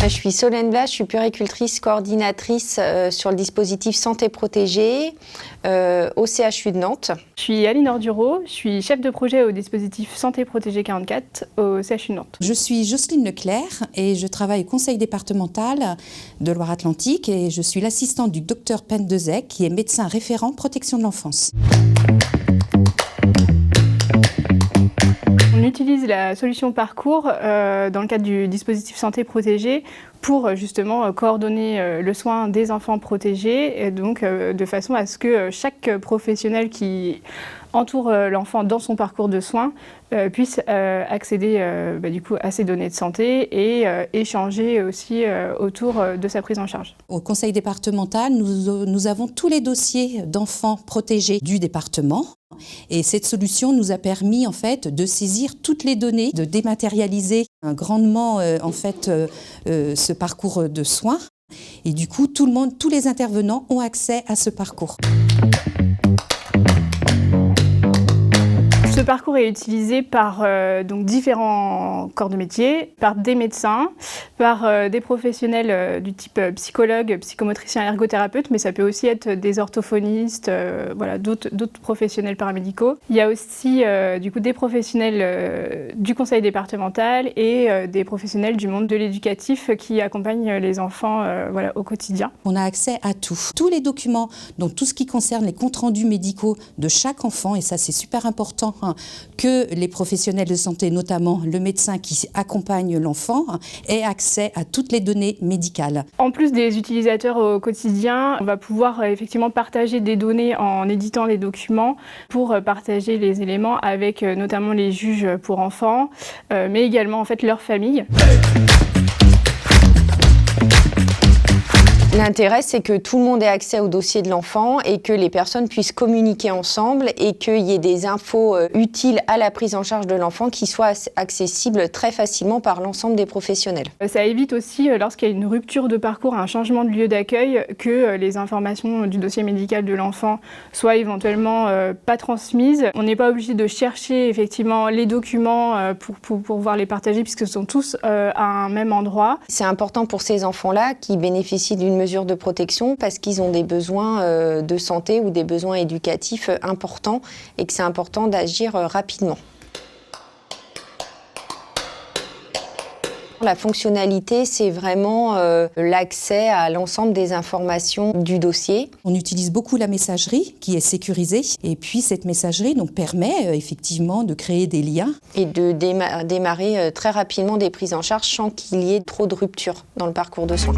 Je suis Solène Blas, je suis puéricultrice coordinatrice sur le dispositif Santé Protégée au CHU de Nantes. Je suis Aline Dureau, je suis chef de projet au dispositif Santé Protégée 44 au CHU de Nantes. Je suis Jocelyne Leclerc et je travaille au conseil départemental de Loire-Atlantique et je suis l'assistante du docteur Pendezec qui est médecin référent protection de l'enfance. On utilise la solution parcours dans le cadre du dispositif Santé Protégée pour justement coordonner le soin des enfants protégés et donc de façon à ce que chaque professionnel qui entoure l'enfant dans son parcours de soins puisse accéder du coup à ces données de santé et échanger aussi autour de sa prise en charge. Au conseil départemental, nous avons tous les dossiers d'enfants protégés du département. Et cette solution nous a permis en fait de saisir toutes les données, de dématérialiser grandement ce parcours de soins. Et du coup, tous les intervenants ont accès à ce parcours. Ce parcours est utilisé par donc différents corps de métier, par des médecins, par des professionnels du type psychologue, psychomotricien, ergothérapeute, mais ça peut aussi être des orthophonistes, d'autres professionnels paramédicaux. Il y a aussi du coup des professionnels du conseil départemental et des professionnels du monde de l'éducatif qui accompagnent les enfants au quotidien. On a accès à tout. Tous les documents, donc tout ce qui concerne les comptes rendus médicaux de chaque enfant, et ça c'est super important, que les professionnels de santé, notamment le médecin qui accompagne l'enfant, aient accès à toutes les données médicales. En plus des utilisateurs au quotidien, on va pouvoir effectivement partager des données en éditant les documents pour partager les éléments avec notamment les juges pour enfants, mais également en fait leur famille. L'intérêt, c'est que tout le monde ait accès au dossier de l'enfant et que les personnes puissent communiquer ensemble et qu'il y ait des infos utiles à la prise en charge de l'enfant qui soient accessibles très facilement par l'ensemble des professionnels. Ça évite aussi, lorsqu'il y a une rupture de parcours, un changement de lieu d'accueil, que les informations du dossier médical de l'enfant soient éventuellement pas transmises. On n'est pas obligé de chercher effectivement les documents pour pouvoir les partager puisque ce sont tous à un même endroit. C'est important pour ces enfants-là qui bénéficient d'une mesure de protection parce qu'ils ont des besoins de santé ou des besoins éducatifs importants et que c'est important d'agir rapidement. La fonctionnalité, c'est vraiment l'accès à l'ensemble des informations du dossier. On utilise beaucoup la messagerie qui est sécurisée et puis cette messagerie permet effectivement de créer des liens. Et de démarrer très rapidement des prises en charge sans qu'il y ait trop de ruptures dans le parcours de soins.